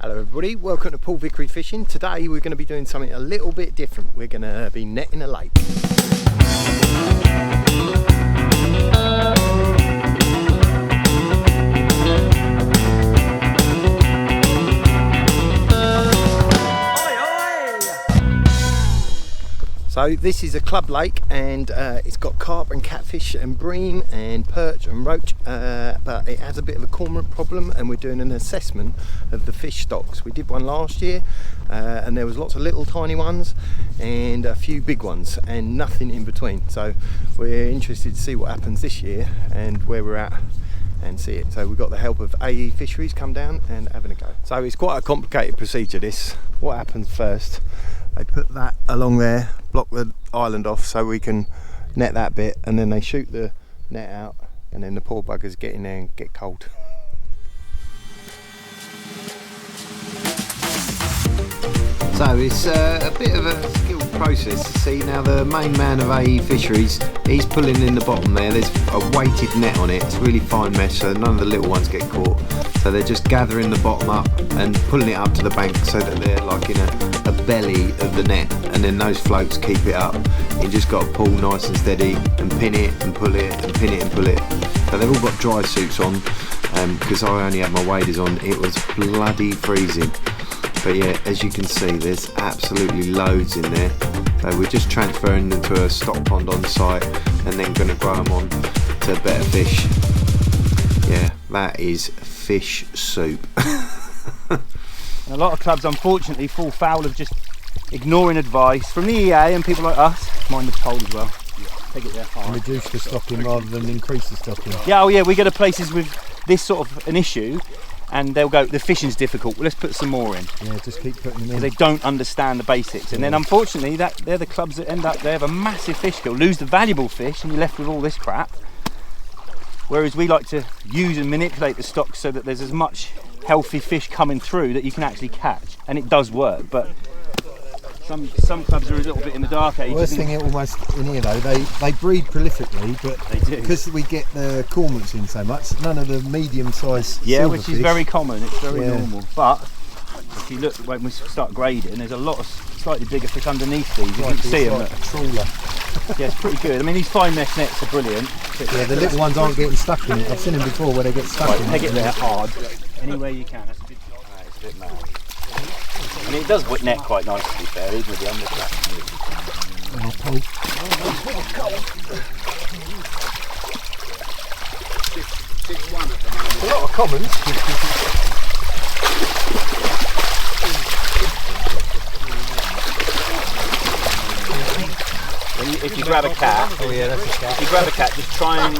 Hello everybody, welcome to Paul Vickery Fishing. Today we're going to be doing something a little bit different. We're going to be netting a lake. So this is a club lake and it's got carp and catfish and bream and perch and roach, but it has a bit of a cormorant problem, and we're doing an assessment of the fish stocks. We did one last year and there was lots of little tiny ones and a few big ones and nothing in between. So we're interested to see what happens this year and where we're at and see it. So we've got the help of AE Fisheries come down and having a go. So it's quite a complicated procedure this. What happens first, they put that along there, block the island off so we can net that bit, and then they shoot the net out, and then the poor buggers get in there and get cold. So it's a bit of a skilled process. See, now the main man of AE Fisheries, he's pulling in the bottom there. There's a weighted net on it. It's really fine mesh, so none of the little ones get caught. So they're just gathering the bottom up and pulling it up to the bank so that they're like in a belly of the net, and then those floats keep it up. You just got to pull nice and steady and pin it and pull it and pin it and pull it. So they've all got dry suits on, because I only had my waders on. It was bloody freezing. But yeah, as you can see, there's absolutely loads in there. So we're just transferring them to a stock pond on site and then going to grow them on to better fish. Yeah, that is fish soup. A lot of clubs unfortunately fall foul of just ignoring advice from the EA and people like us. Mind the pole as well. Take it there hard. And reduce the stocking rather than increase the stocking. Yeah, oh yeah, we go to places with this sort of an issue and they'll go, the fishing's difficult, well, let's put some more in. Yeah, just keep putting them in. Because they don't understand the basics. And then unfortunately, they're the clubs that end up, they have a massive fish kill, lose the valuable fish, and you're left with all this crap. Whereas we like to use and manipulate the stock so that there's as much healthy fish coming through that you can actually catch. And it does work, but some clubs are a little bit in the dark age. Worst thing almost in here though, they breed prolifically, but they do. Because we get the cormorants in so much, none of the medium-sized which is very common, it's very normal. But if you look when we start grading, there's a lot of slightly bigger fish underneath these. You can see them. Like a trawler. Yeah, it's pretty good. I mean, these fine mesh nets are brilliant. Yeah, the little ones aren't getting stuck in it. I've seen them before where they get stuck in it. Peg it there hard, anywhere you can. That's a good shot. Right, it's a bit mad. I mean, it does net quite nicely, to be fair, even with the underclap. A lot of commons. If you grab a cat, oh yeah, that's a cat. If you grab a cat, just try and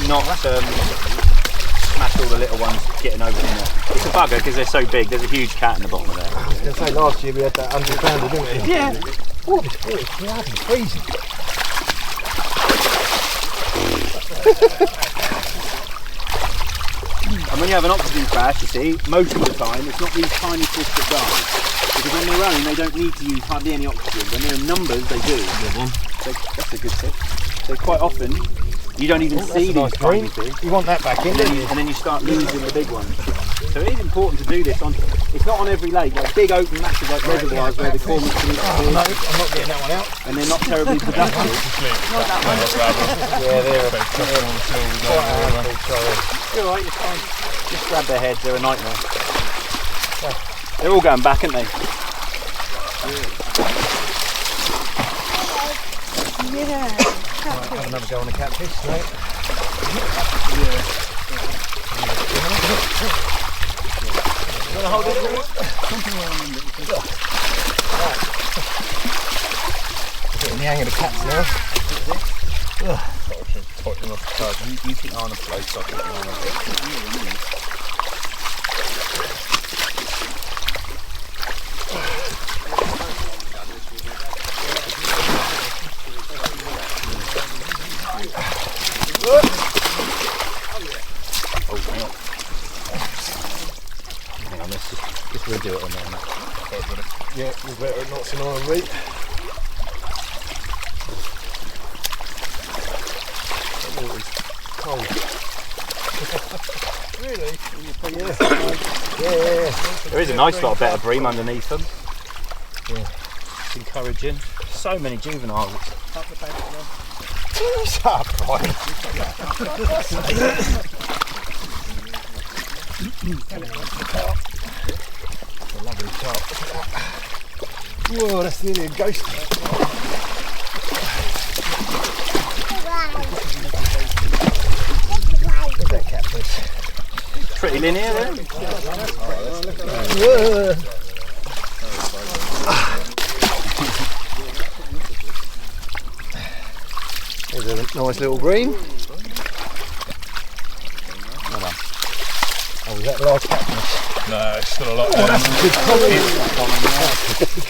not smash all the little ones getting over the net. It's a bugger because they're so big. There's a huge cat in the bottom of there. I was going to say last year we had that 100-pounder, didn't we? Yeah. Oh, it's bloody freezing. And when you have an oxygen crash, you see, most of the time it's not these tiny fish that die. Because on their own they don't need to use hardly any oxygen. When they're in numbers they do. So that's a good tip. So quite often you don't even see these tiny fish. You want that back in, don't you? And then you start losing the big ones. So it is important to do this on. It's not on every lake, like big open massive like reservoirs where the cormorants can eat the fish. No, I'm not getting that one out. And they're not terribly productive. Yeah, they're You're right, you're fine. Just grab their heads, they're a nightmare. They're all going back, aren't they? Yeah. Have another go on the catfish, mate. You want to hold it? Getting the hang of the cats now. You keep on a float, so I keep on a bit. Hang on, let's just redo it on there, Matt. Yeah, we're better at knots than I am, mate. That water's cold. Really? Yeah. Yeah. There is a nice lot of better bream underneath them. Yeah. It's encouraging. So many juveniles. Shut up, Brian. A lovely carp. Whoa, that's nearly a ghost. Look at that catfish. Pretty linear there. Whoa. There's a nice little bream. Well done. Oh, was that large catfish? No, it's still a lot more. That's a good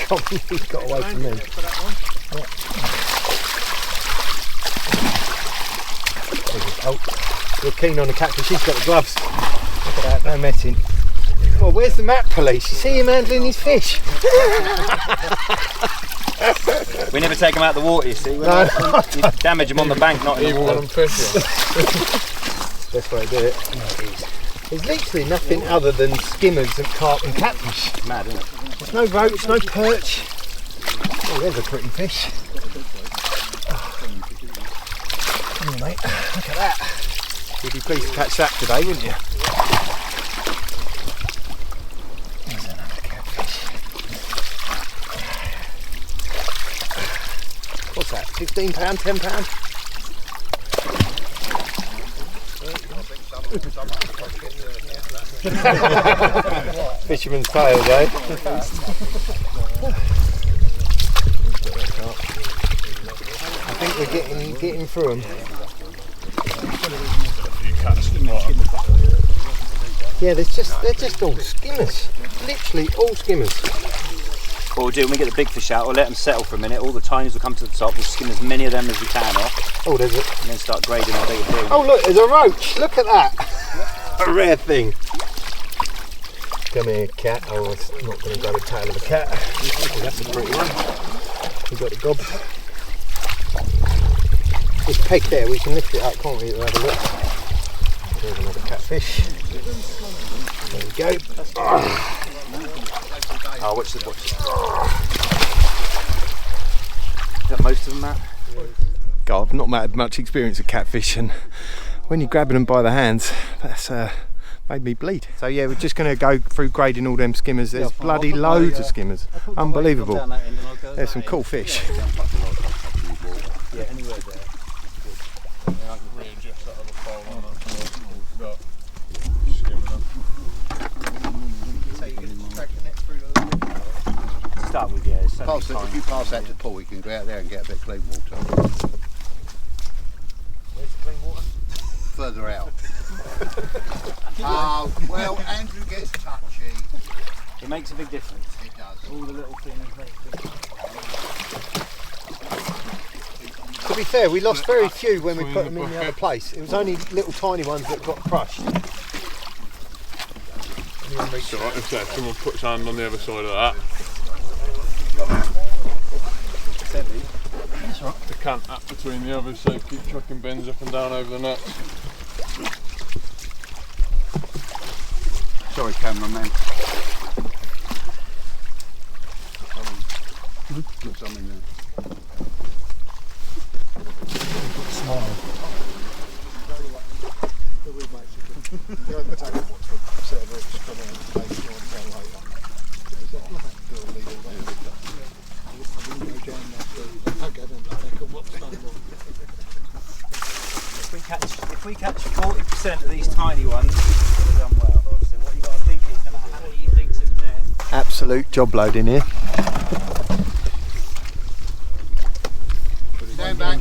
comment. He got away from me. Oh, you're keen on the catfish. He's got the gloves. Look at that, no messing. Oh, where's the map police? You see him handling his fish? We never take them out of the water, you see. No. You damage them on the bank, not in the Even when water. I'm fishing. Best way to do it. There's literally nothing other than skimmers and carp and catfish. It's mad, isn't it? There's no roach, no perch. Oh, there's a pretty fish. Come on, mate. Look at that. You'd be pleased to catch that today, wouldn't you? There's another catfish. What's that? £15, £10? Fisherman's tales, eh? I think we're getting through them. Yeah, they're just all skimmers. Literally all skimmers. What we'll do when we get the big fish out, we'll let them settle for a minute. All the tinies will come to the top. We'll skim as many of them as we can off, Oh, there's it. and then start grading the bigger bream. Oh, look, there's a roach. Look at that. A rare thing. Come here, cat. Oh, it's not going to grab the tail of a cat. Oh, that's a pretty one. We've got the gob. This peg there, we can lift it up, can't we? We'll have a look. There's another catfish. There we go. Oh, watch the watch. Is that most of them, Matt? God, I've not had much experience of catfish, and when you're grabbing them by the hands, that's made me bleed. So yeah, we're just going to go through grading all them skimmers. There's bloody loads of skimmers. Unbelievable. There's some cool fish. Yeah, anywhere there. Start with, yeah. So If you pass that to Paul, we can go out there and get a bit of clean water. Where's the clean water? Further out. Oh, well, Andrew gets touchy. it makes a big difference. It does. All the little things make a big difference. To be fair, we lost very few when we put them in the other place. It was only little tiny ones that got crushed. It's alright if someone puts hand on the other side of that. It's heavy. That's right. The cant up between the others, so keep chucking bins up and down over the nets. Sorry, cameraman. Put some in there. Smile. If we catch 40% of these tiny ones, we've done well. So what you got to think is, no matter how many you think's in there. Absolute job load in here. Stand back.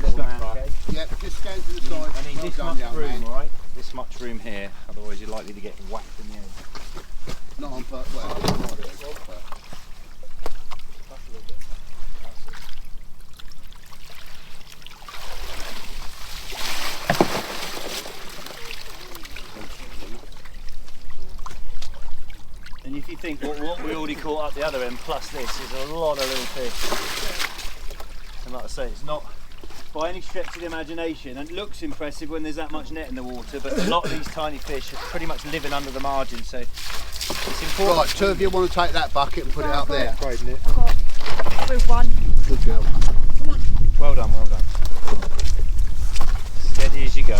Yep, just stand to the side. I need Well this done, much young room, man. right? This much room here, otherwise you're likely to get whacked in the head. Not on purpose. Well, not on purpose. And if you think what we already caught up the other end plus this is a lot of little fish. And like I say, it's not by any stretch of the imagination, and it looks impressive when there's that much net in the water, but a lot of these tiny fish are pretty much living under the margin, so it's important. Right, two of you want to take that bucket and put it up there. Grading it. I'll do one. Good girl. Well done, well done. Steady as you go.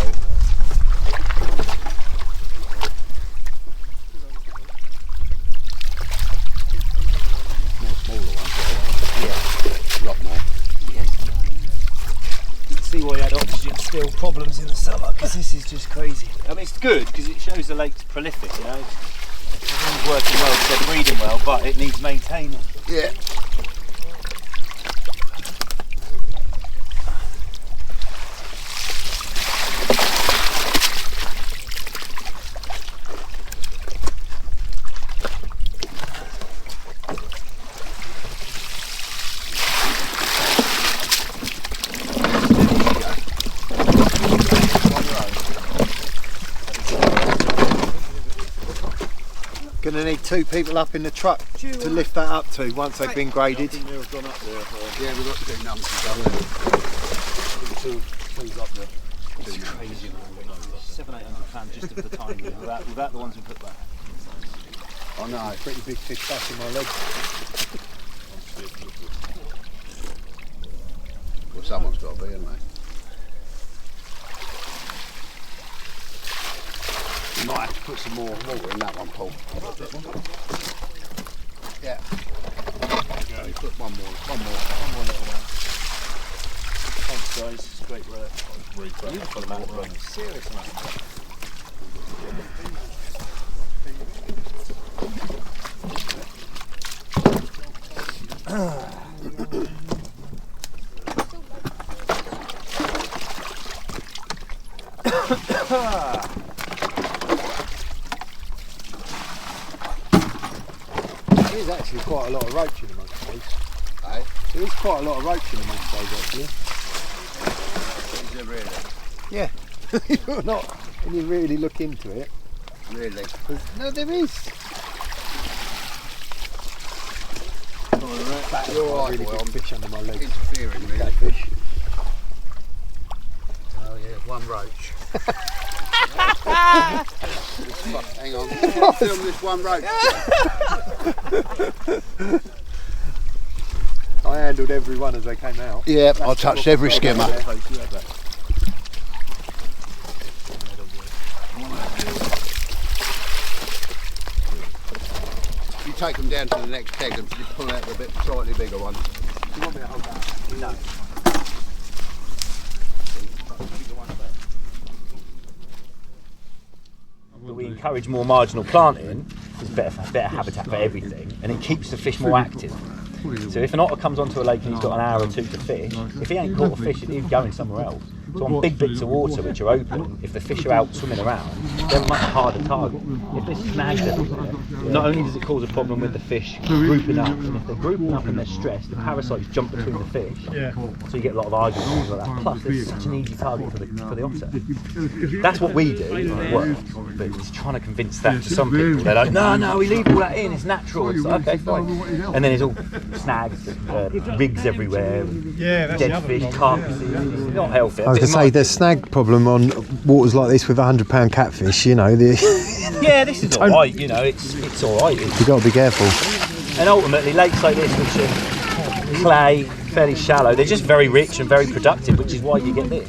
More smaller ones. Yeah. A lot more. You can see why you had oxygen spill problems in the summer, because this is just crazy. I mean, it's good because it shows the lake's prolific, you know. Everything's working well, they're breeding well, but it needs maintaining. Yeah. Going to need 2 people up in the truck to lift that up to once they've been graded. Yeah, we've got 2 numbers up there. Two's up there. It's crazy, man. 700-800 just of the time, without the ones we put back. I know. Pretty big fish back in my legs. Well, someone's got to be, haven't they? You might have to put some more water in that one, Paul. Yeah. Okay. Put one more little one. Thanks, guys. It's great work. Beautiful amount of rain. Serious amount of There is actually quite a lot of roach in amongst those. Hey? There is quite a lot of roach in amongst those actually. Is there really? Yeah. You're not, when you really look into it. Really? No, there is. You're all right, Really well, big fish under my legs. interfering really. Catfish. Oh yeah, one roach. Hang on. Film this one roach. I handled every one as they came out. Yeah, I touched every skimmer. You take them down to the next keg and you pull out the bit slightly bigger one. You want me to hold that? No. But we encourage more marginal planting. It's better habitat for everything, and it keeps the fish more active. So if an otter comes onto a lake and he's got an hour or 2 to fish, if he ain't caught a fish, he's going somewhere else. So on big bits of water which are open, if the fish are out swimming around, they're a much harder target. If there's snags everywhere, not only does it cause a problem with the fish grouping up, and if they're grouping up and they're stressed, the parasites jump between the fish, so you get a lot of arguments and things like that. Plus, there's such an easy target for the otter. That's what we do, and it works. But it's trying to convince that to some people. They're like, no, we leave all that in, it's natural. It's like, okay, fine. And then it's all snags, rigs everywhere, dead fish, carpets. It's not healthy. I was going to say, the snag problem on waters like this with £100 catfish, you know, yeah, this is alright, you know, it's alright. you've got to be careful. And ultimately, lakes like this, which are clay, fairly shallow, they're just very rich and very productive, which is why you get this.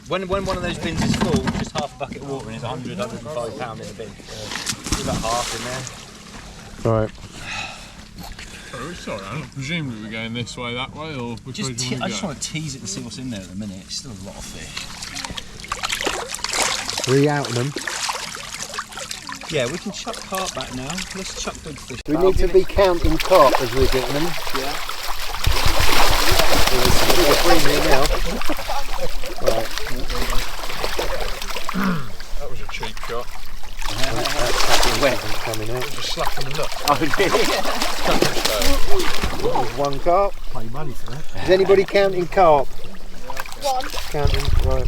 When one of those bins is full, just half a bucket of water and it's £100, £105 in the bin. There's about half in there. Right. Sorry, I presumably we're going this way, that way, or which way do you I want just to go? want to tease it and see what's in there at the minute. It's still a lot of fish. Re-outing them. Yeah, we can chuck carp back now. Let's chuck big fish. We need to be counting carp as we're getting them. Yeah. There's some bigger bream here now. Right. That was a cheap shot. Wet coming out. Just slapping the nut. Oh, really? There's one carp. Pay money for that. Is anybody counting carp? One. Counting, right.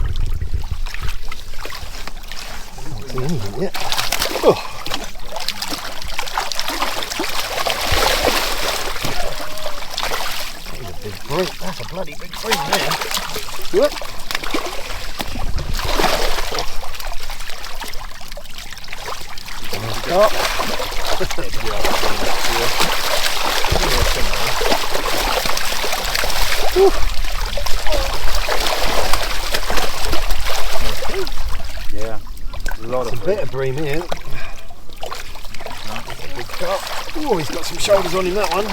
Not seeing anything yet. Oh. That is a big break. That's a bloody big bream there. Whoop. Carp. Yeah, a lot Some of bit of bream here. Big carp. Oh, he's got some shoulders on him, that one.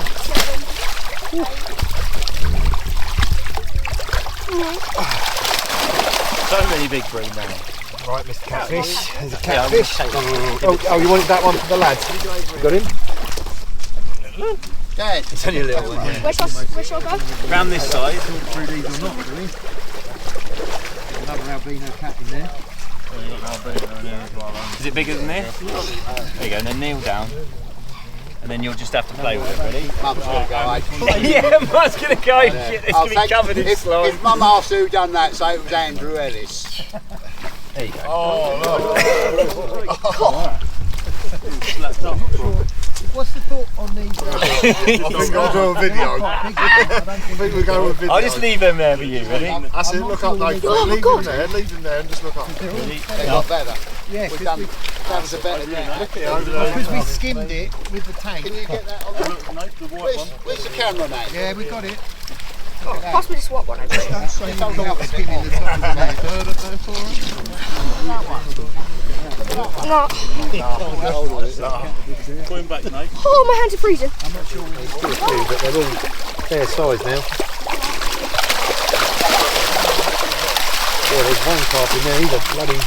so many big bream now. Right, Mr. Catfish. There's a catfish. Oh, you wanted that one for the lads? You got him? Dad. It's only a little one. Yeah. Where shall I go? Round this side. Through these or not, really. Another albino cat in there. Is it bigger than this? There you go, and then kneel down. And then you'll just have to play with it, ready? Mum's gonna go. Yeah, Mum's gonna go. Shit, it's gonna be covered in slime. If Mum asked who done that, so it was Andrew Ellis. There you go. What's the thought on these? I think I'll do a video. I think we'll go with video. I'll just leave them there for you, ready? That's it, look up, Dave. Leave them there and just look up. They got better. Yeah, we've done. That was a better net. Because we skimmed it with the tank. Can you get that on the where's the camera, mate? Yeah, we got it. Pass me the swap one. Skimming the top of the net. No. Going back, mate. Oh, my hands are freezing. But they're all fair size now. Yeah, there's one carp in there, he's a bloody...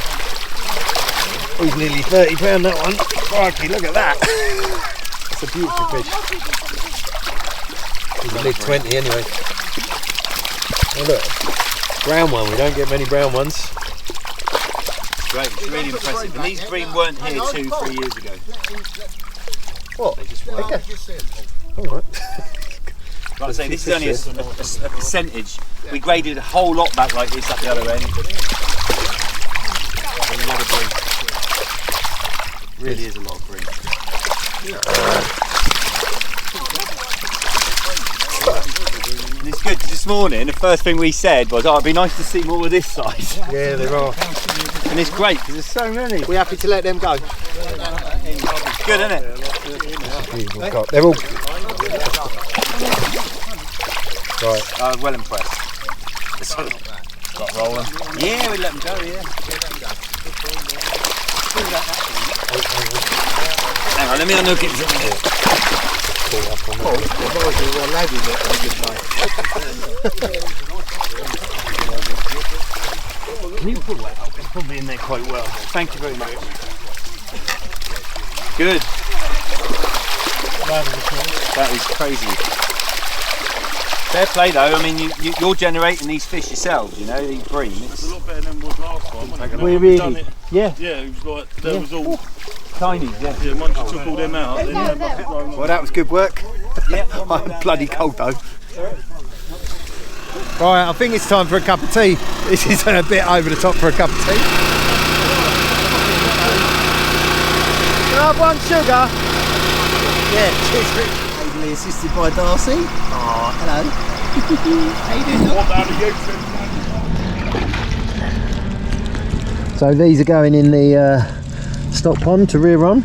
He's nearly 30 pound, that one. Crikey, look at that. That's a beautiful fish. He's a mid 20 anyway. Oh look, brown one, we don't get many brown ones. Great, it's really impressive. And these bream weren't here 2-3 years ago. What? They just Alright. Like I say, this is only a percentage. We graded a whole lot back like this up the other end. A lot of bream. Really is a lot of bream. And it's good because this morning the first thing we said was, oh, it'd be nice to see more of this size. Yeah, there are. And it's great because there's so many. We're happy to let them go. It's good, isn't it? Beautiful carp. They're all... Right. I was well impressed. Got rolling. Yeah, we let them go, yeah. Hang on, let me unhook it. Can you pull that out? It's probably in there quite well. Thank you very much. Good. That is crazy. Fair play though, I mean you're generating these fish yourselves, you know, these bream. It's a lot better than was last time, wasn't it? We We've really, done it. yeah, Yeah, it was like, there was all, tiny, yeah. yeah, once you took all them out, then you had to throw them. Well, that was good work. Yeah. I'm bloody cold though. Right, I think it's time for a cup of tea. This is a bit over the top for a cup of tea. Can I have one sugar? Yeah, cheers, Rich. Ably assisted by Darcy. Oh, hello. How you doing? So these are going in the stock pond to rear on.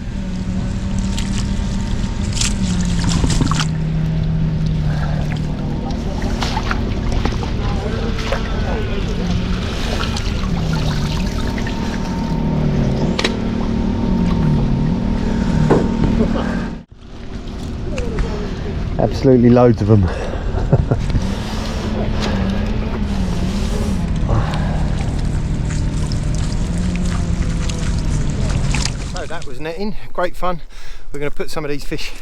Absolutely loads of them. So that was netting, great fun. We're going to put some of these fish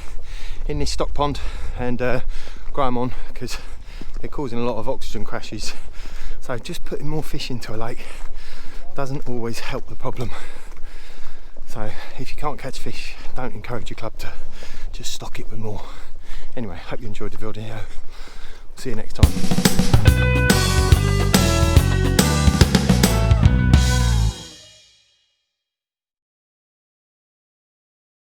in this stock pond and grow them on because they're causing a lot of oxygen crashes. So just putting more fish into a lake doesn't always help the problem. So if you can't catch fish, don't encourage your club to just stock it with more. Anyway, hope you enjoyed the video. See you next time.